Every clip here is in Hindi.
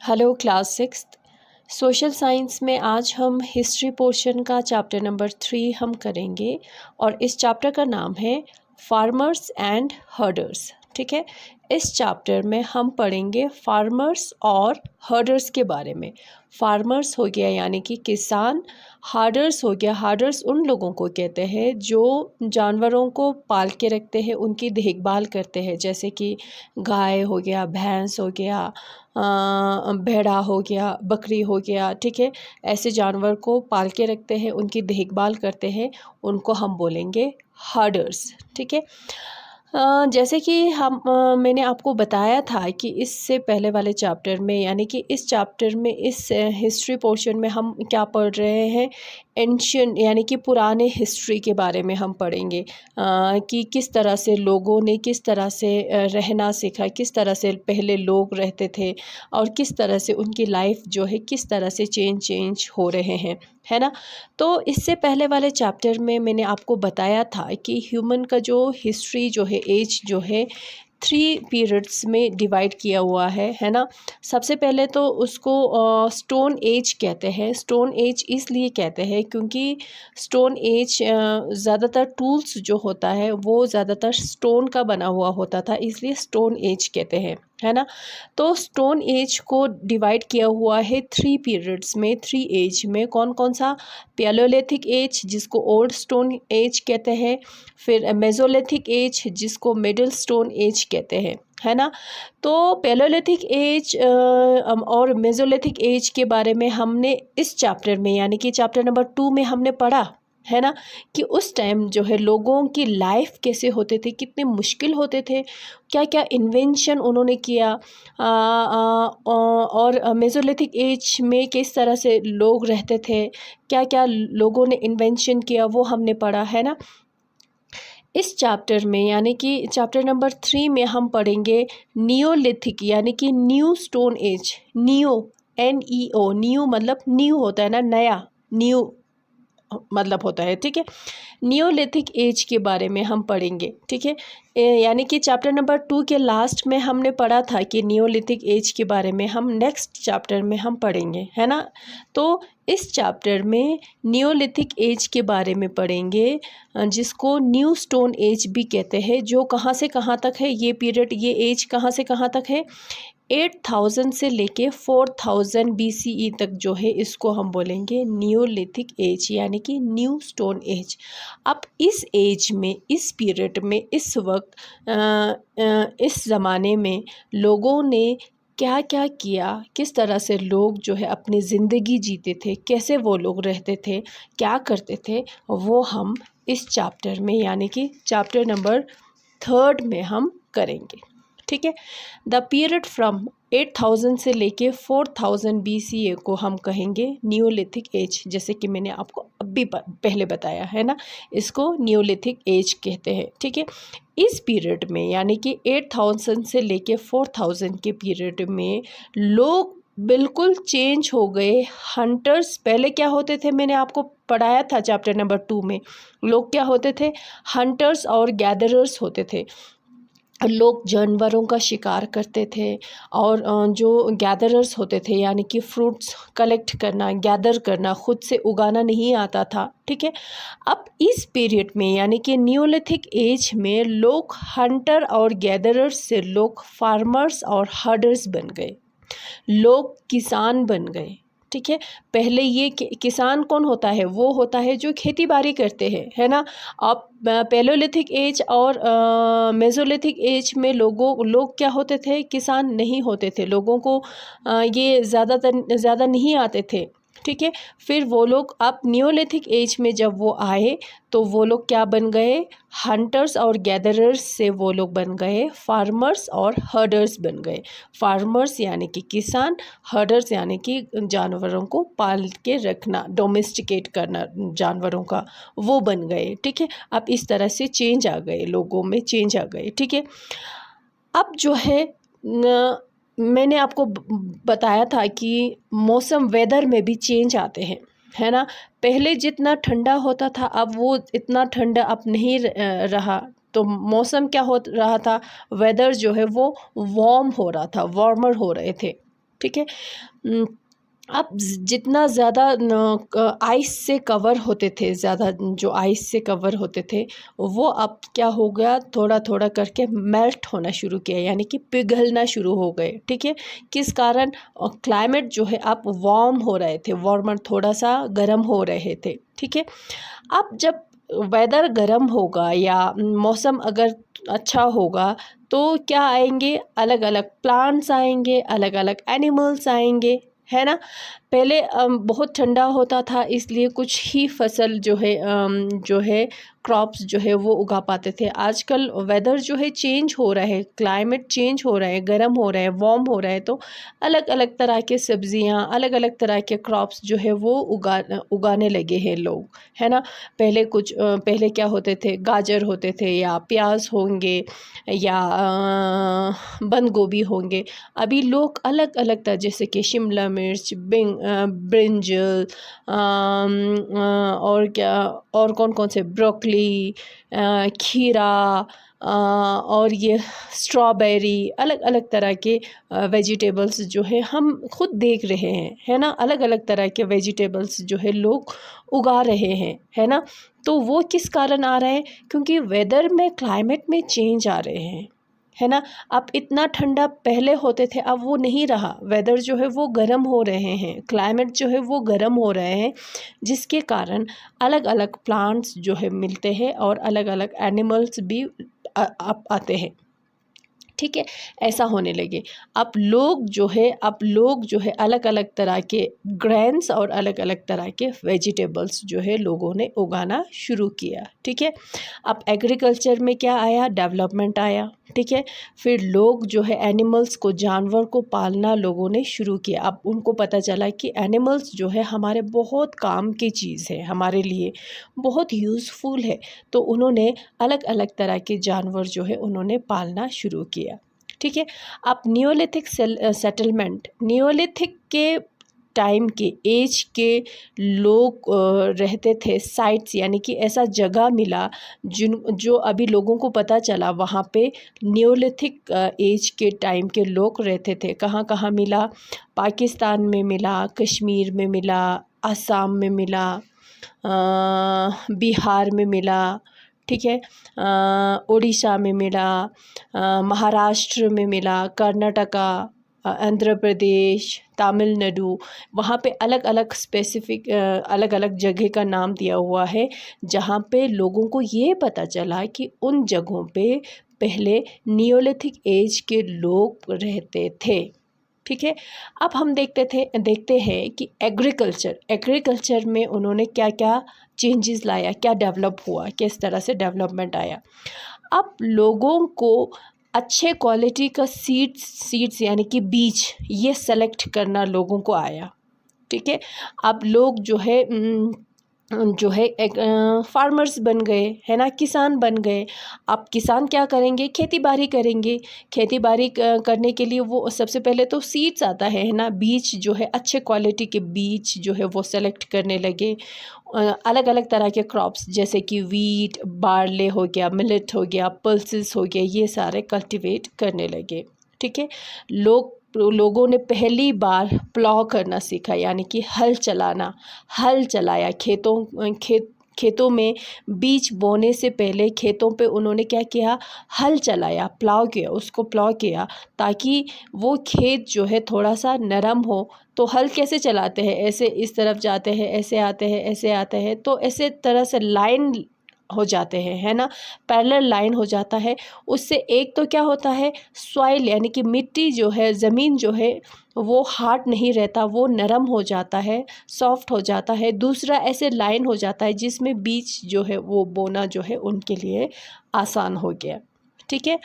Hello class sixth social science में आज हम हिस्ट्री पोर्शन का चैप्टर नंबर 3 हम करेंगे और इस चैप्टर का नाम है फार्मर्स एंड हर्डर्स। ठीक है, इस चैप्टर में हम पढ़ेंगे फार्मर्स और हर्डर्स के बारे में। फार्मर्स हो गया यानी कि किसान, हर्डर्स हो गया, हर्डर्स उन लोगों को कहते हैं जो जानवरों को पाल के रखते हैं, उनकी देखभाल करते हैं, जैसे कि गाय हो गया, भैंस हो गया, भेड़ा हो गया, बकरी हो गया। ठीक है, ऐसे जानवर को पाल के रखते हैं, उनकी देखभाल करते हैं, उनको हम बोलेंगे हर्डर्स। ठीक है, जैसे कि मैंने आपको बताया था कि इससे पहले वाले चैप्टर में यानी कि इस चैप्टर में इस हिस्ट्री पोर्शन में हम क्या पढ़ रहे हैं, एंशियंट यानी कि पुराने हिस्ट्री के बारे में हम पढ़ेंगे कि किस तरह से लोगों ने किस तरह से रहना सीखा, किस तरह से पहले लोग रहते थे और किस तरह से उनकी लाइफ जो है किस तरह से चेंज हो रहे हैं, है ना। तो इससे पहले वाले चैप्टर में मैंने आपको बताया था कि ह्यूमन का जो हिस्ट्री जो है, एज जो है 3 पीरियड्स में डिवाइड किया हुआ है ना। सबसे पहले तो उसको स्टोन एज कहते हैं। स्टोन एज इसलिए कहते हैं क्योंकि स्टोन एज ज़्यादातर टूल्स जो होता है वो ज़्यादातर स्टोन का बना हुआ होता था, इसलिए स्टोन एज कहते हैं, है ना। तो स्टोन एज को डिवाइड किया हुआ है 3 पीरियड्स में, 3 एज में। कौन कौन सा? पैलियोलिथिक एज जिसको ओल्ड स्टोन एज कहते हैं, फिर मेसोलिथिक एज जिसको मिडिल स्टोन एज कहते हैं, है ना। तो पैलियोलिथिक एज और मेसोलिथिक एज के बारे में हमने इस चैप्टर में यानी कि चैप्टर नंबर 2 में हमने पढ़ा, है ना, कि उस टाइम जो है लोगों की लाइफ कैसे होते थे, कितने मुश्किल होते थे, क्या क्या इन्वेंशन उन्होंने किया, और मेसोलिथिक एज में किस तरह से लोग रहते थे, क्या क्या लोगों ने इन्वेंशन किया, वो हमने पढ़ा, है ना। इस चैप्टर में यानी कि चैप्टर नंबर 3 में हम पढ़ेंगे नियोलिथिक यानी कि new stone age. Neo, NEO, new मतलब न्यू होता है ना, नया, न्यू मतलब होता है। ठीक है, नियोलिथिक एज के बारे में हम पढ़ेंगे। ठीक है, यानी कि चैप्टर नंबर 2 के लास्ट में हमने पढ़ा था कि नियोलिथिक एज के बारे में हम नेक्स्ट चैप्टर में हम पढ़ेंगे, है ना। तो इस चैप्टर में नियोलिथिक एज के बारे में पढ़ेंगे जिसको न्यू स्टोन एज भी कहते हैं, जो कहाँ से कहाँ तक है ये पीरियड, ये एज कहाँ से कहाँ तक है, 8000 से लेके 4000 BCE तक जो है इसको हम बोलेंगे नियोलिथिक एज यानी कि न्यू स्टोन एज। अब इस एज में, इस पीरियड में, इस वक्त इस ज़माने में लोगों ने क्या क्या किया, किस तरह से लोग जो है अपनी ज़िंदगी जीते थे, कैसे वो लोग रहते थे, क्या करते थे, वो हम इस चैप्टर में यानी कि चैप्टर नंबर 3 में हम करेंगे। ठीक है, द पीरियड फ्रॉम 8000 से लेके 4000 BCE को हम कहेंगे नियोलिथिक एज, जैसे कि मैंने आपको अभी पहले बताया है ना, इसको नियोलिथिक एज कहते हैं। ठीक है, इस पीरियड में यानी कि 8000 से लेके 4000 के पीरियड में लोग बिल्कुल चेंज हो गए। हंटर्स पहले क्या होते थे, मैंने आपको पढ़ाया था चैप्टर नंबर 2 में। लोग क्या होते थे? हंटर्स और गैदरर्स होते थे। लोग जानवरों का शिकार करते थे और जो गैदरर्स होते थे यानी कि फ्रूट्स कलेक्ट करना, गैदर करना, खुद से उगाना नहीं आता था। ठीक है, अब इस पीरियड में यानी कि नियोलिथिक एज में लोग हंटर और गैदरर्स से लोग फार्मर्स और हर्डर्स बन गए, लोग किसान बन गए। ठीक है, पहले ये किसान कौन होता है? वो होता है जो खेती बाड़ी करते हैं, है ना। अब पैलियोलिथिक एज और मेसोलिथिक एज में लोग क्या होते थे? किसान नहीं होते थे, लोगों को ये ज़्यादा नहीं आते थे। ठीक है, फिर वो लोग अब नियोलिथिक एज में जब वो आए तो वो लोग क्या बन गए? हंटर्स और गैदरर्स से वो लोग बन गए फार्मर्स और हर्डर्स बन गए। फार्मर्स यानी कि किसान, हर्डर्स यानी कि जानवरों को पाल के रखना, डोमेस्टिकेट करना जानवरों का, वो बन गए। ठीक है, अब इस तरह से चेंज आ गए, लोगों में चेंज आ गए। ठीक है, अब जो है मैंने आपको बताया था कि मौसम, वेदर में भी चेंज आते हैं, है ना। पहले जितना ठंडा होता था अब वो इतना ठंडा अब नहीं रहा। तो मौसम क्या हो रहा था? वेदर जो है वो वार्म हो रहा था, वार्मर हो रहे थे। ठीक है। अब जितना ज़्यादा आइस से कवर होते थे, ज़्यादा जो आइस से कवर होते थे वो अब क्या हो गया, थोड़ा थोड़ा करके मेल्ट होना शुरू किया, यानी कि पिघलना शुरू हो गए। ठीक है, किस कारण? क्लाइमेट जो है अब वार्म हो रहे थे, वार्मर थोड़ा सा गर्म हो रहे थे। ठीक है, अब जब वेदर गर्म होगा या मौसम अगर अच्छा होगा तो क्या आएंगे, अलग अलग प्लांट्स आएंगे, अलग अलग एनिमल्स आएंगे, है ना। पहले बहुत ठंडा होता था, इसलिए कुछ ही फसल जो है क्रॉप्स जो है वो उगा पाते थे। आजकल वेदर जो है चेंज हो रहा है, क्लाइमेट चेंज हो रहा है, गर्म हो रहा है, वार्म हो रहा है, तो अलग अलग तरह के सब्जियां, अलग अलग तरह के क्रॉप्स जो है वो उगाने लगे हैं लोग, है ना। पहले क्या होते थे, गाजर होते थे या प्याज होंगे या बंद गोभी होंगे। अभी लोग अलग अलग तरह, जैसे कि शिमला मिर्च, ब्रिंजल, और क्या, और कौन कौन से, ब्रोकली, खीरा, और ये स्ट्रॉबेरी, अलग अलग तरह के वेजिटेबल्स जो है हम खुद देख रहे हैं, है ना। अलग अलग तरह के वेजिटेबल्स जो है लोग उगा रहे हैं, है ना। तो वो किस कारण आ रहे हैं? क्योंकि वेदर में, क्लाइमेट में चेंज आ रहे हैं, है ना। अब इतना ठंडा पहले होते थे, अब वो नहीं रहा, वेदर जो है वो गर्म हो रहे हैं, क्लाइमेट जो है वो गर्म हो रहे हैं, जिसके कारण अलग अलग प्लांट्स जो है मिलते हैं और अलग अलग एनिमल्स भी आते हैं। ठीक है, ऐसा होने लगे। अब लोग जो है अलग अलग तरह के ग्रेन्स और अलग अलग तरह के वेजिटेबल्स जो है लोगों ने उगाना शुरू किया। ठीक है, अब एग्रीकल्चर में क्या आया, डेवलपमेंट आया। ठीक है, फिर लोग जो है एनिमल्स को, जानवर को पालना लोगों ने शुरू किया। अब उनको पता चला कि एनिमल्स जो है हमारे बहुत काम की चीज़ है, हमारे लिए बहुत यूज़फुल है, तो उन्होंने अलग अलग तरह के जानवर जो है उन्होंने पालना शुरू किया। ठीक है, अब नियोलिथिक सेटलमेंट, नियोलिथिक के टाइम के एज के लोग रहते थे, साइट्स, यानी कि ऐसा जगह मिला जो अभी लोगों को पता चला, वहाँ पे नियोलिथिक एज के टाइम के लोग रहते थे। कहाँ कहाँ मिला? पाकिस्तान में मिला, कश्मीर में मिला, असम में मिला, बिहार में मिला, ठीक है, उड़ीसा में मिला, महाराष्ट्र में मिला, कर्नाटका, आंध्र प्रदेश, तमिलनाडु, वहाँ पे अलग अलग स्पेसिफिक अलग अलग जगह का नाम दिया हुआ है, जहाँ पे लोगों को ये पता चला कि उन जगहों पे पहले नियोलिथिक एज के लोग रहते थे। ठीक है, अब हम देखते हैं कि एग्रीकल्चर में उन्होंने क्या क्या चेंजेस लाया, क्या डेवलप हुआ, किस तरह से डेवलपमेंट आया। अब लोगों को अच्छे क्वालिटी का सीड्स यानी कि बीज, ये सेलेक्ट करना लोगों को आया। ठीक है, अब लोग जो है एक फार्मर्स बन गए, है ना, किसान बन गए। अब किसान क्या करेंगे? खेती बाड़ी करेंगे। खेती बाड़ी करने के लिए वो सबसे पहले तो सीड्स आता है ना, बीज जो है, अच्छे क्वालिटी के बीज जो है वो सेलेक्ट करने लगे। अलग अलग तरह के क्रॉप्स, जैसे कि वीट, बार्ले हो गया, मिलेट हो गया, पल्सेस हो गया, ये सारे कल्टीवेट करने लगे। ठीक है, लोगों ने पहली बार प्लॉ करना सीखा, यानी कि हल चलाया। खेतों में बीज बोने से पहले खेतों पे उन्होंने क्या किया? हल चलाया, उसको प्लॉ किया, ताकि वो खेत जो है थोड़ा सा नरम हो। तो हल कैसे चलाते हैं? ऐसे इस तरफ जाते हैं, ऐसे आते हैं, ऐसे आते हैं, तो ऐसे तरह से लाइन हो जाते हैं, है ना, पैरेलल लाइन हो जाता है। उससे एक तो क्या होता है, सॉइल यानी कि मिट्टी जो है, ज़मीन जो है, वो हार्ड नहीं रहता, वो नरम हो जाता है, सॉफ्ट हो जाता है। दूसरा, ऐसे लाइन हो जाता है जिसमें बीज जो है वो बोना जो है उनके लिए आसान हो गया। ठीक है,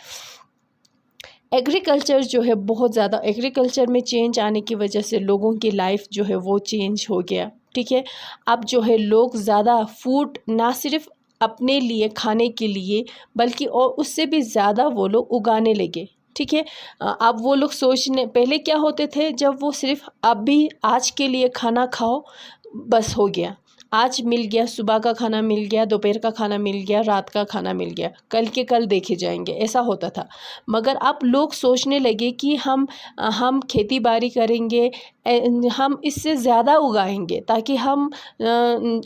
एग्रीकल्चर जो है बहुत ज़्यादा, एग्रीकल्चर में चेंज आने की वजह से लोगों की लाइफ जो है वो चेंज हो गया। ठीक है, अब जो है लोग ज़्यादा फूड, ना सिर्फ अपने लिए खाने के लिए, बल्कि और उससे भी ज़्यादा वो लोग उगाने लगे। ठीक है, अब वो लोग सोचने, पहले क्या होते थे, जब वो सिर्फ अभी आज के लिए खाना खाओ बस हो गया। आज मिल गया, सुबह का खाना मिल गया, दोपहर का खाना मिल गया, रात का खाना मिल गया, कल के कल देखे जाएंगे, ऐसा होता था। मगर अब लोग सोचने लगे कि हम खेती बाड़ी करेंगे, हम इससे ज़्यादा उगाएंगे ताकि हम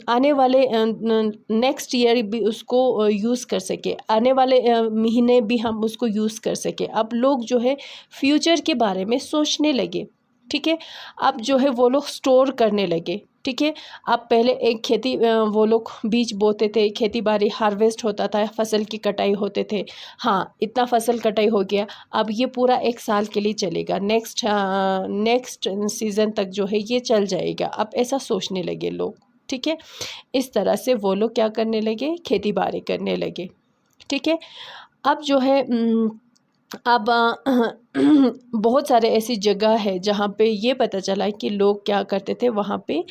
आने वाले नेक्स्ट ईयर भी उसको यूज़ कर सके, आने वाले महीने भी हम उसको यूज़ कर सके। अब लोग जो है फ्यूचर के बारे में सोचने लगे, ठीक है। अब जो है वो लोग स्टोर करने लगे, ठीक है। अब पहले एक खेती वो लोग बीज बोते थे, खेती बाड़ी हार्वेस्ट होता था, फसल की कटाई होते थे। हाँ, इतना फसल कटाई हो गया, अब ये पूरा 1 साल के लिए चलेगा, नेक्स्ट सीज़न तक जो है ये चल जाएगा। अब ऐसा सोचने लगे लोग, ठीक है। इस तरह से वो लोग क्या करने लगे, खेती बाड़ी करने लगे, ठीक है। अब जो है अब बहुत सारे ऐसी जगह है जहाँ पे ये पता चला कि लोग क्या करते थे, वहाँ पे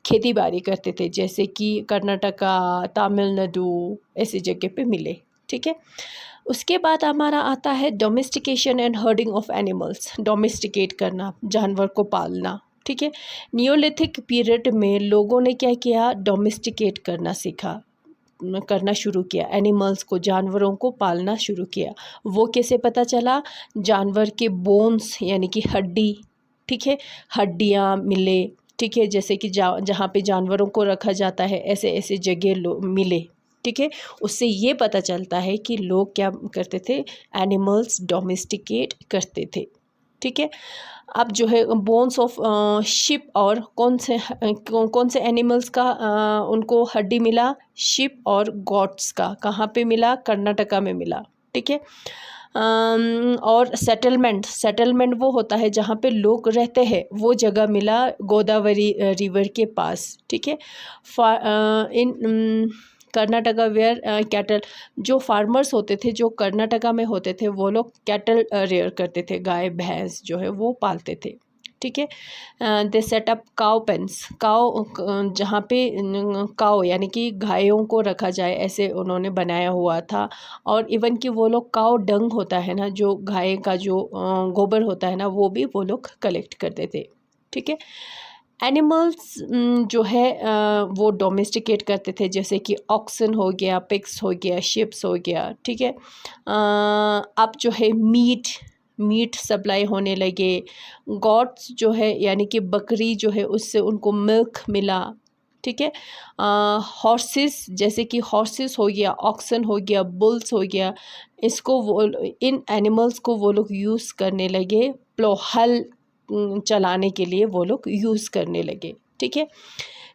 खेती बाड़ी करते थे, जैसे कि कर्नाटका, तमिलनाडु, ऐसी जगह पे मिले, ठीक है। उसके बाद हमारा आता है domestication and herding of animals, domesticate करना, जानवर को पालना, ठीक है। नियोलिथिक पीरियड में लोगों ने क्या किया, डोमेस्टिकेट करना शुरू किया, एनिमल्स को, जानवरों को पालना शुरू किया। वो कैसे पता चला, जानवर के बोन्स यानी कि हड्डी, ठीक है, हड्डियाँ मिले, ठीक है, जैसे कि जहाँ पे जानवरों को रखा जाता है ऐसे ऐसे जगह मिले, ठीक है। उससे ये पता चलता है कि लोग क्या करते थे, एनिमल्स डोमेस्टिकेट करते थे, ठीक है। अब जो है बोन्स ऑफ शिप, और कौन से एनिमल्स का उनको हड्डी मिला, शिप और गॉट्स का, कहाँ पे मिला, कर्नाटका में मिला, ठीक है। और सेटलमेंट वो होता है जहाँ पे लोग रहते हैं, वो जगह मिला गोदावरी रिवर के पास, ठीक है। कर्नाटका वेयर कैटल, जो फार्मर्स होते थे, जो कर्नाटका में होते थे, वो लोग कैटल रेयर करते थे, गाय भैंस जो है वो पालते थे, ठीक है। दे सेट अप काउ पेन्स, जहाँ पे काउ यानी कि गायों को रखा जाए, ऐसे उन्होंने बनाया हुआ था। और इवन कि वो लोग काउ डंग होता है ना, जो गाय का जो गोबर होता है ना, वो भी वो लोग कलेक्ट करते थे, ठीक है। एनिमल्स जो है वो डोमेस्टिकेट करते थे, जैसे कि ऑक्सन हो गया, पिग्स हो गया, शिप्स हो गया, ठीक है। अब जो है मीट सप्लाई होने लगे, गॉट्स जो है यानी कि बकरी जो है, उससे उनको मिल्क मिला, ठीक है। हॉर्सेस, जैसे कि हॉर्सेस हो गया, ऑक्सन हो गया, बुल्स हो गया, इन एनिमल्स को वो लोग यूज़ करने लगे, हल चलाने के लिए वो लोग यूज़ करने लगे, ठीक है।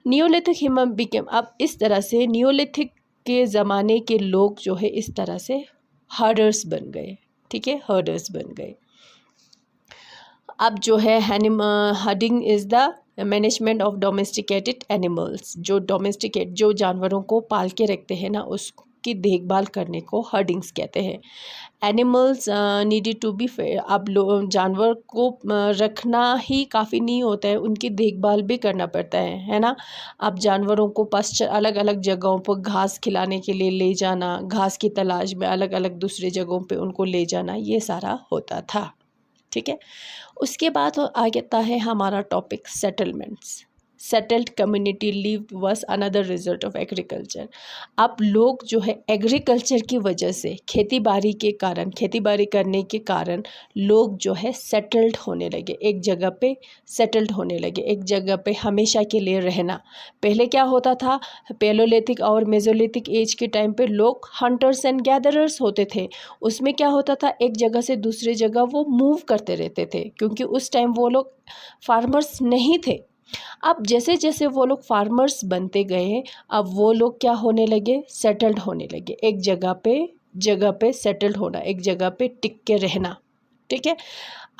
नियोलिथिक ह्यूमन बिकेम, अब इस तरह से नियोलिथिक के ज़माने के लोग जो है इस तरह से हर्डर्स बन गए, ठीक है, हर्डर्स बन गए। अब जो है herding is the management of domesticated animals, जो जानवरों को पाल के रखते हैं ना, उसकी देखभाल करने को हर्डिंग्स कहते हैं। Animals needed to be fair, अब जानवर को रखना ही काफ़ी नहीं होता है, उनकी देखभाल भी करना पड़ता है ना। अब जानवरों को अलग अलग जगहों पर घास खिलाने के लिए ले जाना, घास की तलाश में अलग अलग दूसरे जगहों पे उनको ले जाना, ये सारा होता था, ठीक है। उसके बाद आगे आता है हमारा topic settlements. Settled community live was another result of agriculture. अब लोग जो है एग्रीकल्चर की वजह से, खेती बाड़ी करने के कारण लोग जो है सेटल्ड होने लगे, एक जगह पे सेटल्ड होने लगे, एक जगह पे हमेशा के लिए रहना। पहले क्या होता था, पैलोलिथिक और मेसोलिथिक एज के टाइम पे लोग हंटर्स एंड गैदरर्स होते थे। उसमें क्या होता था, एक जगह से दूसरी जगह वो मूव करते रहते थे, क्योंकि उस टाइम वो लोग फार्मर्स नहीं थे। अब जैसे जैसे वो लोग फार्मर्स बनते गए, अब वो लोग क्या होने लगे, सेटल्ड होने लगे, एक जगह पे सेटल्ड होना, एक जगह पे टिक के रहना, ठीक है।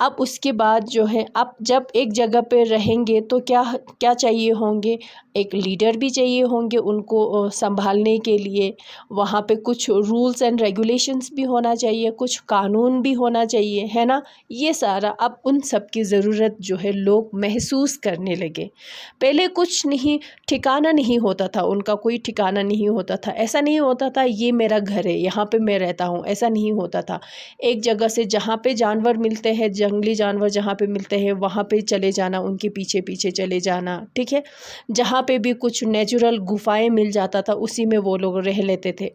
अब उसके बाद जो है, अब जब एक जगह पे रहेंगे तो क्या चाहिए होंगे, एक लीडर भी चाहिए होंगे उनको संभालने के लिए। वहाँ पे कुछ रूल्स एंड रेगुलेशंस भी होना चाहिए, कुछ कानून भी होना चाहिए, है ना। ये सारा अब उन सब की ज़रूरत जो है लोग महसूस करने लगे। पहले कुछ नहीं, ठिकाना नहीं होता था उनका, कोई ठिकाना नहीं होता था, ऐसा नहीं होता था ये मेरा घर है, यहाँ पे मैं रहता हूँ, ऐसा नहीं होता था। एक जगह से जहाँ पे जानवर मिलते हैं, जंगली जानवर जहाँ पे मिलते हैं वहाँ पे चले जाना, उनके पीछे पीछे चले जाना, ठीक है। जहाँ पे भी कुछ नेचुरल गुफाएं मिल जाता था उसी में वो लोग रह लेते थे।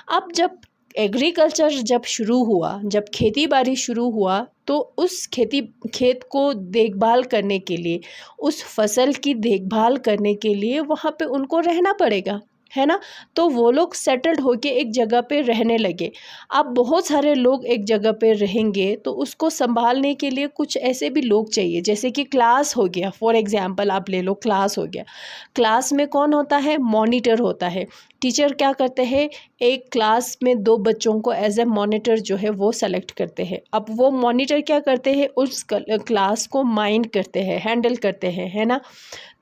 अब जब एग्रीकल्चर जब शुरू हुआ, जब खेती बाड़ी शुरू हुआ, तो उस खेत को देखभाल करने के लिए, उस फसल की देखभाल करने के लिए वहाँ पे उनको रहना पड़ेगा, है ना। तो वो लोग सेटल्ड होके एक जगह पे रहने लगे। अब बहुत सारे लोग एक जगह पे रहेंगे तो उसको संभालने के लिए कुछ ऐसे भी लोग चाहिए, जैसे कि क्लास हो गया, फॉर एग्जांपल आप ले लो, क्लास हो गया। क्लास में कौन होता है? मॉनिटर होता है। टीचर क्या करते हैं, एक क्लास में 2 बच्चों को एज ए मॉनिटर जो है वो सेलेक्ट करते हैं। अब वो मॉनिटर क्या करते हैं, उस क्लास को माइंड करते हैं, हैंडल करते हैं, है ना।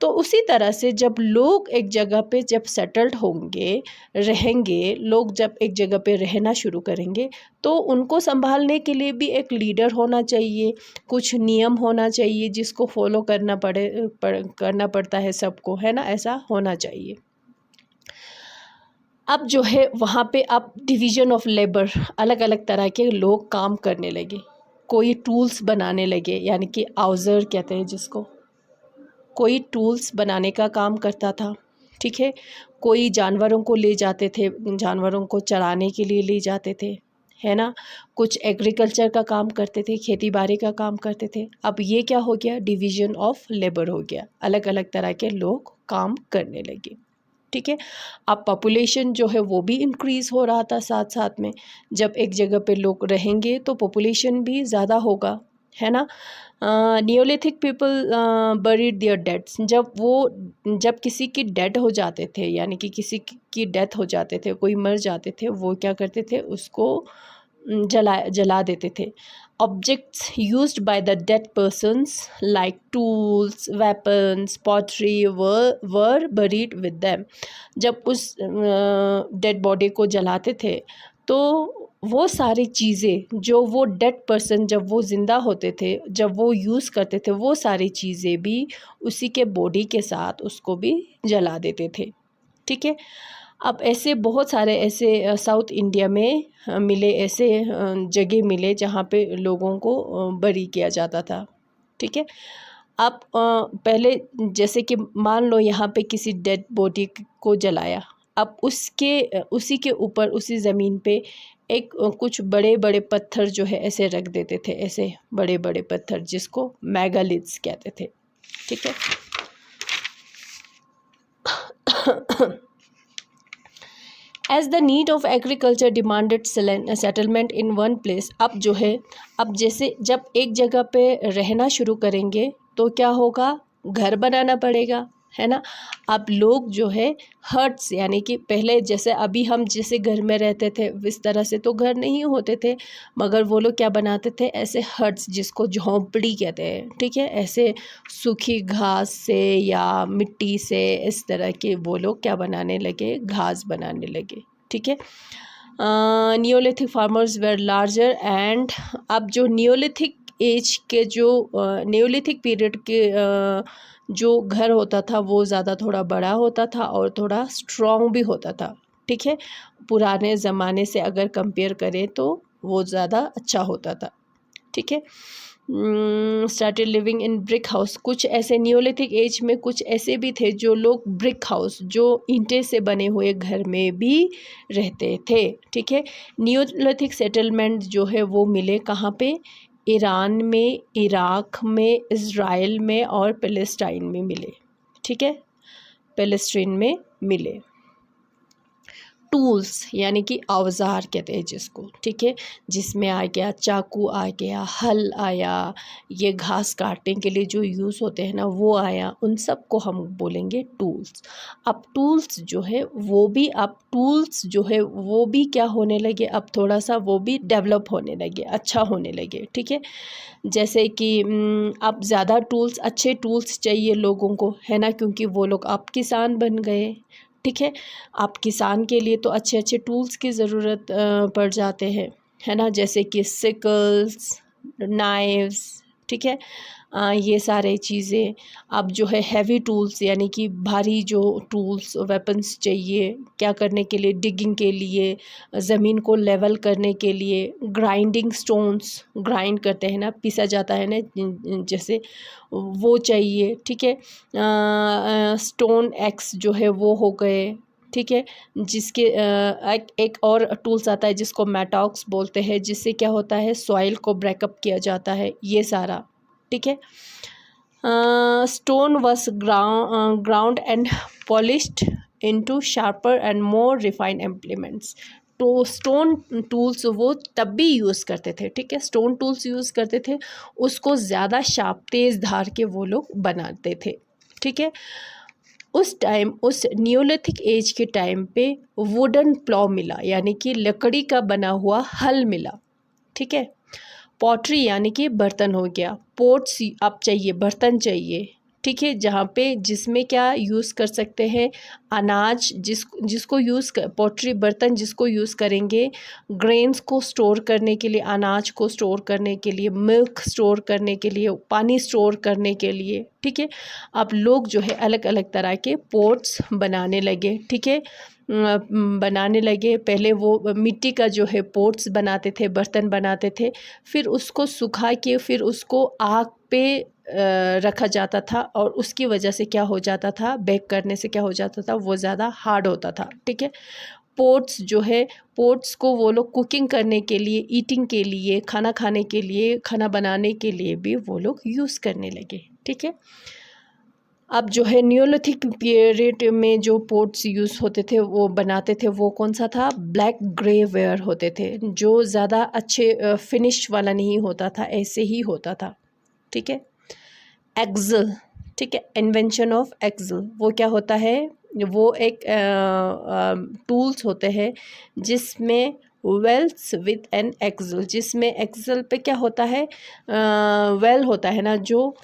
तो उसी तरह से जब लोग एक जगह पे जब सेटल्ड होंगे, रहेंगे, लोग जब एक जगह पे रहना शुरू करेंगे तो उनको संभालने के लिए भी एक लीडर होना चाहिए, कुछ नियम होना चाहिए जिसको फॉलो करना करना पड़ता है सबको, है ना, ऐसा होना चाहिए। अब जो है वहाँ पे अब डिवीज़न ऑफ लेबर, अलग अलग तरह के लोग काम करने लगे। कोई टूल्स बनाने लगे, यानी कि औज़र कहते हैं जिसको, कोई टूल्स बनाने का काम करता था, ठीक है। कोई जानवरों को ले जाते थे, जानवरों को चराने के लिए ले जाते थे, है ना। कुछ एग्रीकल्चर का काम करते थे, खेती बाड़ी का काम करते थे। अब ये क्या हो गया, डिवीज़न ऑफ लेबर हो गया, अलग अलग तरह के लोग काम करने लगे, ठीक है। अब पॉपुलेशन जो है वो भी इंक्रीज़ हो रहा था साथ साथ में। जब एक जगह पे लोग रहेंगे तो पॉपुलेशन भी ज़्यादा होगा, है ना। नियोलिथिक पीपल बरीड देयर डेड्स, जब किसी की डेड हो जाते थे, यानी कि किसी की डेथ हो जाते थे, कोई मर जाते थे, वो क्या करते थे, उसको जला देते थे। Objects used by the dead persons like tools, weapons, pottery were buried with them. जब उस डेड बॉडी को जलाते थे तो वो सारी चीज़ें जो वो डेड पर्सन जब वो ज़िंदा होते थे, जब वो यूज़ करते थे, वो सारी चीज़ें भी उसी के बॉडी के साथ उसको भी जला देते थे, ठीक है। अब ऐसे बहुत सारे ऐसे साउथ इंडिया में मिले, ऐसे जगह मिले जहाँ पे लोगों को बरी किया जाता था, ठीक है। अब पहले जैसे कि मान लो यहाँ पे किसी डेड बॉडी को जलाया, अब उसी के ऊपर, उसी ज़मीन पे एक कुछ बड़े बड़े पत्थर जो है ऐसे रख देते थे, ऐसे बड़े बड़े पत्थर जिसको मेगालिथ्स कहते थे, ठीक है। As the need of agriculture demanded settlement in one place, अब जो है, अब जैसे जब एक जगह पे रहना शुरू करेंगे तो क्या होगा, घर बनाना पड़ेगा, है ना। अब लोग जो है हट्स, यानी कि पहले जैसे अभी हम जैसे घर में रहते थे इस तरह से तो घर नहीं होते थे, मगर वो लोग क्या बनाते थे, ऐसे हट्स जिसको झोंपड़ी कहते हैं, ठीक है। ऐसे सूखी घास से या मिट्टी से इस तरह के वो लोग क्या बनाने लगे, घास बनाने लगे, ठीक है। Neolithic farmers were larger and, अब जो नियोलिथिक एज के जो नियोलिथिक पीरियड के जो घर होता था वो ज़्यादा थोड़ा बड़ा होता था और थोड़ा स्ट्रॉन्ग भी होता था, ठीक है। पुराने ज़माने से अगर कंपेयर करें तो वो ज़्यादा अच्छा होता था, ठीक है। Started living in brick house, कुछ ऐसे नियोलिथिक एज में कुछ ऐसे भी थे जो लोग ब्रिक हाउस, जो ईंटे से बने हुए घर में भी रहते थे, ठीक है। नियोलिथिक सेटलमेंट जो है वो मिले कहाँ पे, ईरान में, इराक में, इज़राइल में और पैलेस्टाइन में मिले, ठीक है, पैलेस्टाइन में मिले। टूल्स यानी कि औज़ार कहते हैं जिसको, ठीक है, जिसमें आ गया चाकू, आ गया हल, आया ये घास काटने के लिए जो यूज़ होते हैं ना वो आया, उन सब को हम बोलेंगे टूल्स। अब टूल्स जो है वो भी, अब टूल्स जो है वो भी क्या होने लगे, अब थोड़ा सा वो भी डेवलप होने लगे, अच्छा होने लगे, ठीक है। जैसे कि अब ज़्यादा टूल्स, अच्छे टूल्स चाहिए लोगों को, है ना, क्योंकि वो लोग अब किसान बन गए, ठीक है। आप किसान के लिए तो अच्छे अच्छे टूल्स की ज़रूरत पड़ जाते हैं, है ना, जैसे कि सिकल्स, नाइव्स, ठीक है। ये सारे चीज़ें। अब जो है हैवी टूल्स यानी कि भारी जो टूल्स वेपन्स चाहिए क्या करने के लिए, डिगिंग के लिए, ज़मीन को लेवल करने के लिए, ग्राइंडिंग स्टोन्स, ग्राइंड करते हैं ना, पीसा जाता है ना जैसे, वो चाहिए, ठीक है। स्टोन एक्स जो है वो हो गए, ठीक है। जिसके एक और टूल्स आता है जिसको मैटॉक्स बोलते हैं, जिससे क्या होता है सॉइल को ब्रेकअप किया जाता है, ये सारा, ठीक है। Stone was ground and polished into sharper and more refined implements. तो स्टोन टूल्स वो तब भी यूज़ करते थे, ठीक है, स्टोन टूल्स यूज़ करते थे, उसको ज़्यादा शार्प तेज़ धार के वो लोग बनाते थे, ठीक है। उस टाइम, उस न्यूलिथिक एज के टाइम पे वुडन प्लॉ मिला, यानी कि लकड़ी का बना हुआ हल मिला, ठीक है। पॉटरी यानी कि बर्तन हो गया, पोट्स अब चाहिए, बर्तन चाहिए, ठीक है, जहाँ पे जिसमें क्या यूज़ कर सकते हैं, अनाज जिसको यूज़ कर, पॉटरी बर्तन जिसको यूज़ करेंगे ग्रेन्स को स्टोर करने के लिए, अनाज को स्टोर करने के लिए, मिल्क स्टोर करने के लिए, पानी स्टोर करने के लिए, ठीक है। अब लोग जो है अलग अलग तरह के पोट्स बनाने लगे, ठीक है, बनाने लगे। पहले वो मिट्टी का जो है पोट्स बनाते थे, बर्तन बनाते थे, फिर उसको सुखा के फिर उसको आग पे रखा जाता था, और उसकी वजह से क्या हो जाता था, बेक करने से क्या हो जाता था, वो ज़्यादा हार्ड होता था, ठीक है। पोट्स जो है, पोट्स को वो लोग कुकिंग करने के लिए, ईटिंग के लिए, खाना खाने के लिए, खाना बनाने के लिए भी वो लोग यूज़ करने लगे, ठीक है। अब जो है न्यूलिथिक पीरियड में जो पोट्स यूज़ होते थे, वो बनाते थे, वो कौन सा था, ब्लैक ग्रे वेयर होते थे, जो ज़्यादा अच्छे फिनिश वाला नहीं होता था, ऐसे ही होता था, ठीक है। एक्सल, ठीक है, इन्वेंशन ऑफ एक्सल, वो क्या होता है, वो एक टूल्स होते हैं जिसमें वेल्स विद एन एक्सल, जिसमें एक्सल पे क्या होता है, वेल होता है ना, जो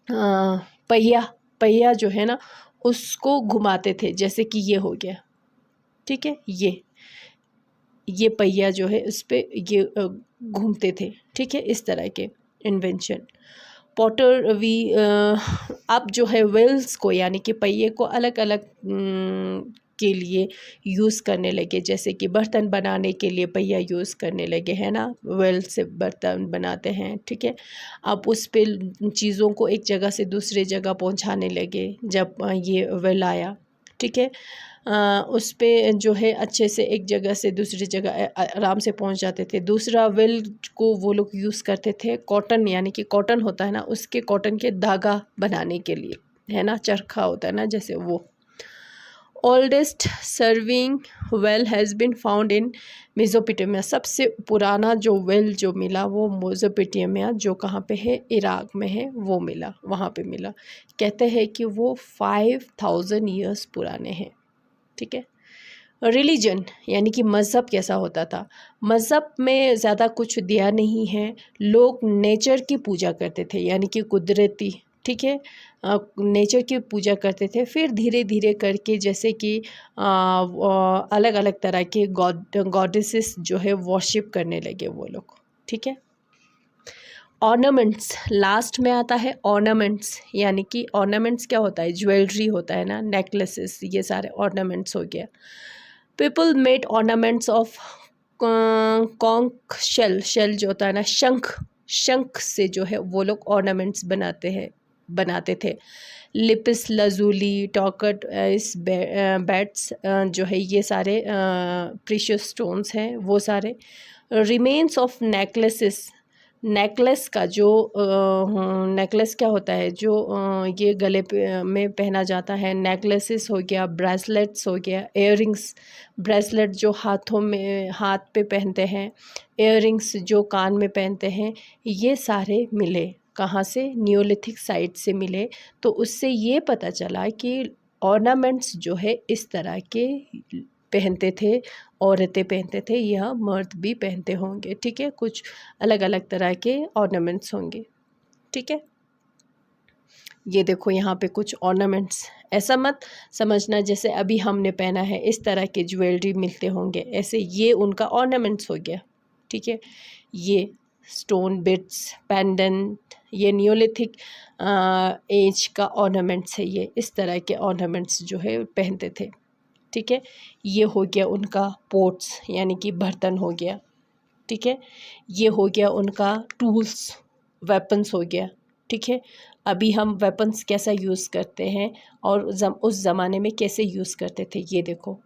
पहिया, पहिया जो है ना उसको घुमाते थे, जैसे कि ये हो गया, ठीक है, ये पहिया जो है उस पे ये घूमते थे, ठीक है, इस तरह के इन्वेंशन। पॉटर वी अब जो है वेल्स को यानी कि पहिए को अलग अलग के लिए यूज़ करने लगे, जैसे कि बर्तन बनाने के लिए पहिया यूज़ करने लगे, है ना, वेल से बर्तन बनाते हैं, ठीक है। अब उस पे चीज़ों को एक जगह से दूसरे जगह पहुंचाने लगे जब ये वेल आया, ठीक है। उस पे जो है अच्छे से एक जगह से दूसरी जगह आराम से पहुंच जाते थे। दूसरा वेल को वो लोग यूज़ करते थे कॉटन, यानी कि कॉटन होता है ना, उसके कॉटन के धागा बनाने के लिए, है ना, चरखा होता है ना जैसे वो। Oldest serving well has been found in Mesopotamia, सबसे पुराना जो वेल जो मिला वो मेसोपोटामिया, जो कहाँ पे है, इराक में है, वो मिला, वहाँ पे मिला। कहते हैं कि वो 5000 ईयर्स पुराने हैं, ठीक है। रिलीजन यानी कि मज़हब कैसा होता था, मज़हब में ज़्यादा कुछ दिया नहीं है, लोग नेचर की पूजा करते थे, यानी कि कुदरती, ठीक है, नेचर की पूजा करते थे। फिर धीरे धीरे करके जैसे कि अलग अलग तरह के गॉडेसेस जो है वर्शिप करने लगे वो लोग, ठीक है। ऑर्नामेंट्स लास्ट में आता है, ऑर्नामेंट्स यानी कि ऑर्नामेंट्स क्या होता है, ज्वेलरी होता है ना, नेकलेसेस, ये सारे ऑर्नामेंट्स हो गया। People made ornaments of conch shell, shell जो होता है ना, शंख, शंख से जो है वो लोग ऑर्नामेंट्स बनाते थे। लिपिस लजूली टॉकट इस बैट्स जो है ये सारे प्रीशियस स्टोन्स हैं, वो सारे। रिमेन्स ऑफ नेकलेसेस, नेकलेस का जो नेकलेस क्या होता है, जो ये गले पे में पहना जाता है, नेकलेसेस हो गया, ब्रेसलेट्स हो गया, इयररिंग्स, ब्रेसलेट जो हाथों में, हाथ पे पहनते हैं, इयररिंग्स जो कान में पहनते हैं, ये सारे मिले कहाँ से, न्यूलिथिक साइट से मिले। तो उससे ये पता चला कि ऑर्नामेंट्स जो है इस तरह के पहनते थे, औरतें पहनते थे, यह मर्द भी पहनते होंगे, ठीक है, कुछ अलग अलग तरह के ऑर्नामेंट्स होंगे, ठीक है। ये देखो यहाँ पे कुछ ऑर्नामेंट्स, ऐसा मत समझना जैसे अभी हमने पहना है इस तरह के ज्वेलरी मिलते होंगे, ऐसे ये उनका ऑर्नामेंट्स हो गया, ठीक है। ये स्टोन बिट्स, पेंडेंट, ये नियोलिथिक एज का ऑर्नामेंट्स है। ये इस तरह के ऑर्नामेंट्स जो है पहनते थे। ठीक है, ये हो गया उनका पोट्स यानी कि बर्तन हो गया। ठीक है, ये हो गया उनका टूल्स, वेपन्स हो गया। ठीक है, अभी हम वेपन्स कैसा यूज़ करते हैं और उस ज़माने में कैसे यूज़ करते थे, ये देखो।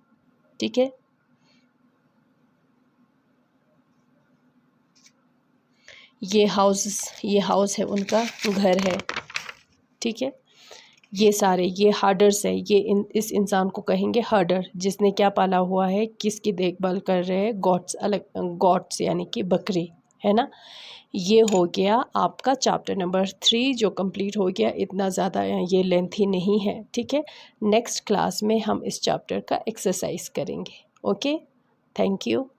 ठीक है, ये हाउस है, उनका घर है। ठीक है, ये सारे ये हर्डर्स है। ये इस इंसान को कहेंगे हर्डर, जिसने क्या पाला हुआ है, किसकी देखभाल कर रहे हैं, गॉट्स, अलग गॉट्स यानी कि बकरी, है ना। ये हो गया आपका चैप्टर नंबर 3 जो कंप्लीट हो गया। इतना ज़्यादा ये लेंथी नहीं है। ठीक है, नेक्स्ट क्लास में हम इस चैप्टर का एक्सरसाइज करेंगे। Okay, thank you.